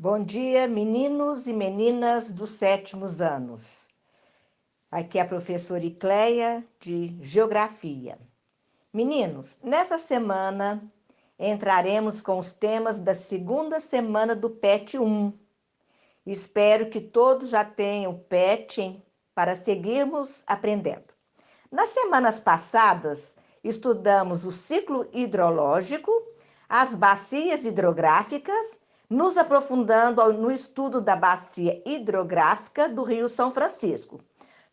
Bom dia, meninos e meninas dos sétimos anos. Aqui é a professora Icleia, de Geografia. Meninos, nessa semana entraremos com os temas da segunda semana do PET 1. Espero que todos já tenham o PET para seguirmos aprendendo. Nas semanas passadas, estudamos o ciclo hidrológico, as bacias hidrográficas, nos aprofundando no estudo da bacia hidrográfica do Rio São Francisco.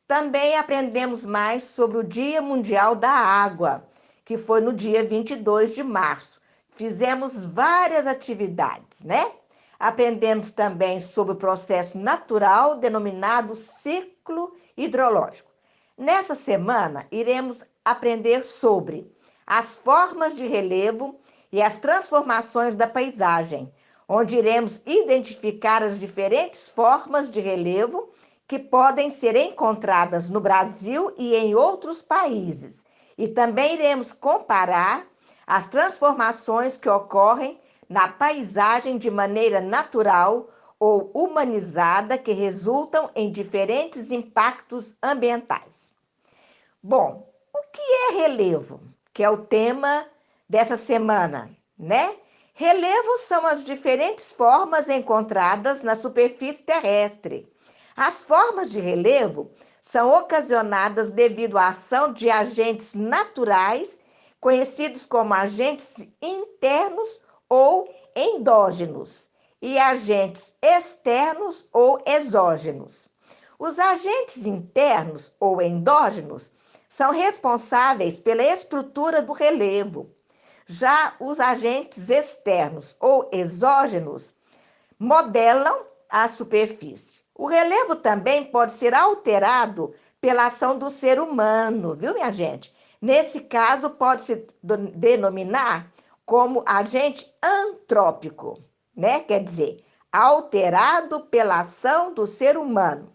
Também aprendemos mais sobre o Dia Mundial da Água, que foi no dia 22 de março. Fizemos várias atividades, né? Aprendemos também sobre o processo natural denominado ciclo hidrológico. Nessa semana, iremos aprender sobre as formas de relevo e as transformações da paisagem, onde iremos identificar as diferentes formas de relevo que podem ser encontradas no Brasil e em outros países. E também iremos comparar as transformações que ocorrem na paisagem de maneira natural ou humanizada que resultam em diferentes impactos ambientais. Bom, o que é relevo? Que é o tema dessa semana, né? Relevos são as diferentes formas encontradas na superfície terrestre. As formas de relevo são ocasionadas devido à ação de agentes naturais, conhecidos como agentes internos ou endógenos, e agentes externos ou exógenos. Os agentes internos ou endógenos são responsáveis pela estrutura do relevo. Já os agentes externos ou exógenos modelam a superfície. O relevo também pode ser alterado pela ação do ser humano, viu, minha gente? Nesse caso, pode se denominar como agente antrópico, né? Quer dizer, alterado pela ação do ser humano.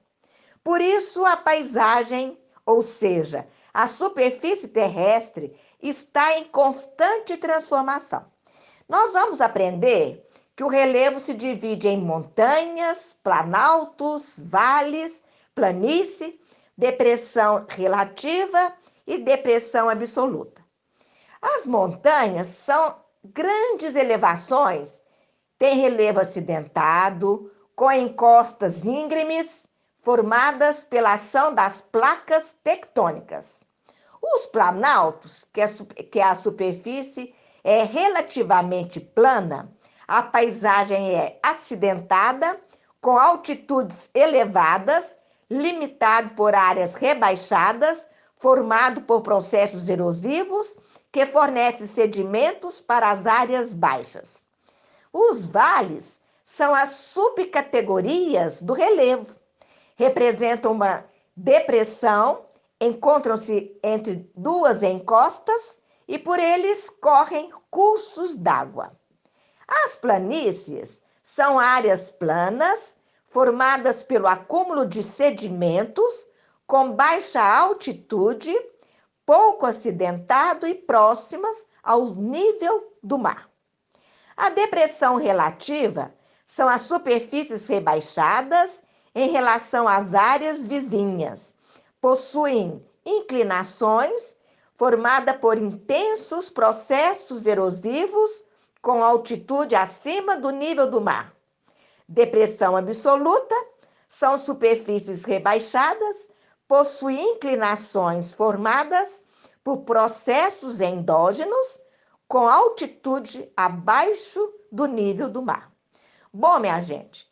Por isso, a paisagem, ou seja, a superfície terrestre, está em constante transformação. Nós vamos aprender que o relevo se divide em montanhas, planaltos, vales, planície, depressão relativa e depressão absoluta. As montanhas são grandes elevações, têm relevo acidentado, com encostas íngremes, formadas pela ação das placas tectônicas. Os planaltos, que é a superfície é relativamente plana, a paisagem é acidentada, com altitudes elevadas, limitado por áreas rebaixadas, formado por processos erosivos que fornecem sedimentos para as áreas baixas. Os vales são as subcategorias do relevo. Representam uma depressão, encontram-se entre duas encostas e por eles correm cursos d'água. As planícies são áreas planas formadas pelo acúmulo de sedimentos com baixa altitude, pouco acidentado e próximas ao nível do mar. A depressão relativa são as superfícies rebaixadas em relação às áreas vizinhas. Possuem inclinações formadas por intensos processos erosivos com altitude acima do nível do mar. Depressão absoluta são superfícies rebaixadas, possuem inclinações formadas por processos endógenos com altitude abaixo do nível do mar. Bom, minha gente,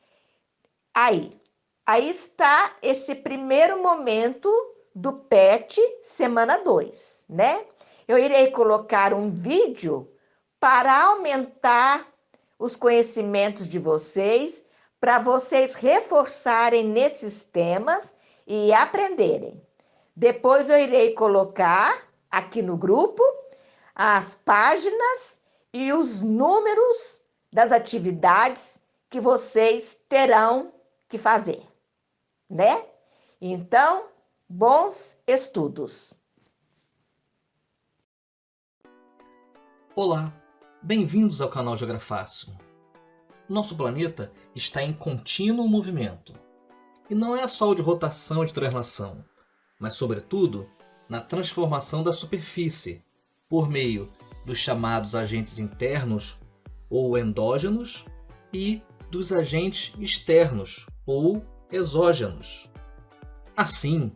aí está esse primeiro momento do PET semana 2, né? Eu irei colocar um vídeo para aumentar os conhecimentos de vocês, para vocês reforçarem nesses temas e aprenderem. Depois eu irei colocar aqui no grupo as páginas e os números das atividades que vocês terão que fazer, né? Então, bons estudos! Olá, bem-vindos ao canal Geografácil. Nosso planeta está em contínuo movimento. E não é só o de rotação e de translação, mas, sobretudo, na transformação da superfície, por meio dos chamados agentes internos ou endógenos e dos agentes externos ou exógenos. Assim,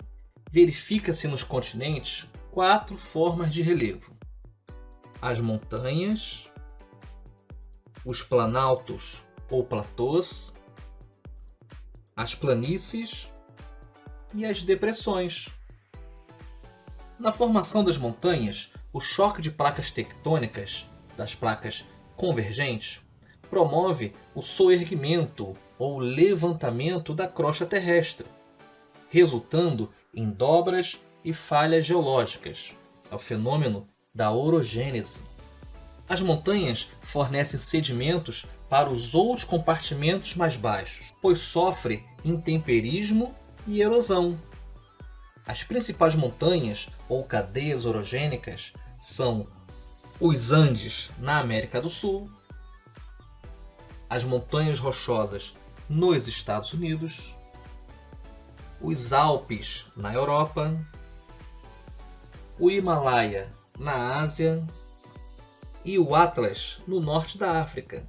verifica-se nos continentes 4 formas de relevo: as montanhas, os planaltos ou platôs, as planícies e as depressões. Na formação das montanhas, o choque de placas tectônicas, das placas convergentes, promove o soerguimento ou levantamento da crosta terrestre, resultando em dobras e falhas geológicas. É o fenômeno da orogênese. As montanhas fornecem sedimentos para os outros compartimentos mais baixos, pois sofrem intemperismo e erosão. As principais montanhas ou cadeias orogênicas são os Andes na América do Sul, as montanhas rochosas nos Estados Unidos, os Alpes na Europa, o Himalaia na Ásia e o Atlas no norte da África.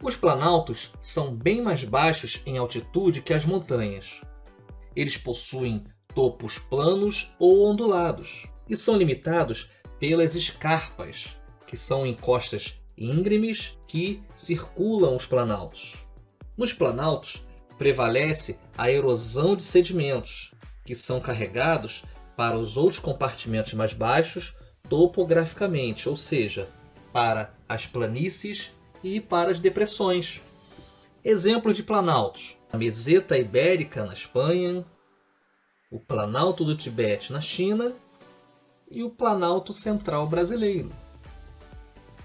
Os planaltos são bem mais baixos em altitude que as montanhas. Eles possuem topos planos ou ondulados e são limitados pelas escarpas, que são encostas íngremes que circulam os planaltos. Nos planaltos, prevalece a erosão de sedimentos, que são carregados para os outros compartimentos mais baixos topograficamente, ou seja, para as planícies e para as depressões. Exemplos de planaltos: a Meseta Ibérica na Espanha, o Planalto do Tibete na China e o Planalto Central brasileiro.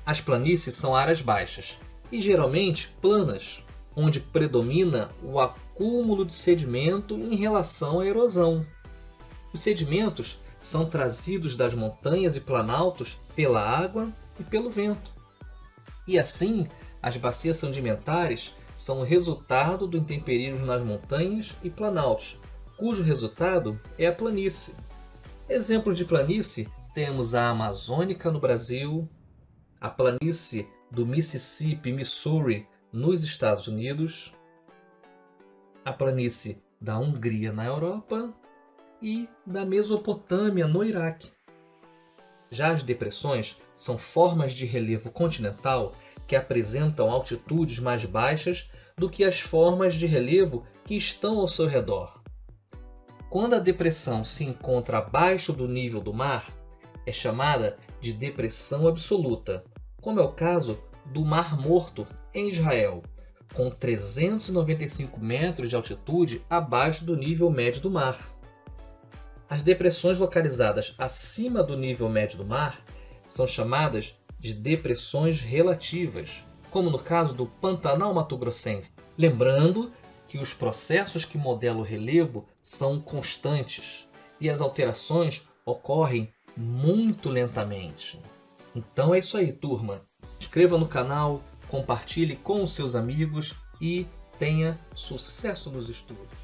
As planícies são áreas baixas e geralmente planas, onde predomina o acúmulo de sedimento em relação à erosão. Os sedimentos são trazidos das montanhas e planaltos pela água e pelo vento. E assim, as bacias sedimentares são o resultado do intemperismo nas montanhas e planaltos, cujo resultado é a planície. Exemplos de planície temos a Amazônica no Brasil, a planície do Mississippi, Missouri, nos Estados Unidos, a planície da Hungria na Europa e da Mesopotâmia no Iraque. Já as depressões são formas de relevo continental que apresentam altitudes mais baixas do que as formas de relevo que estão ao seu redor. Quando a depressão se encontra abaixo do nível do mar, é chamada de depressão absoluta, como é o caso do Mar Morto, em Israel, com 395 metros de altitude abaixo do nível médio do mar. As depressões localizadas acima do nível médio do mar são chamadas de depressões relativas, como no caso do Pantanal Mato-Grossense. Lembrando que os processos que modelam o relevo são constantes e as alterações ocorrem muito lentamente. Então é isso aí, turma. Inscreva no canal, compartilhe com os seus amigos e tenha sucesso nos estudos.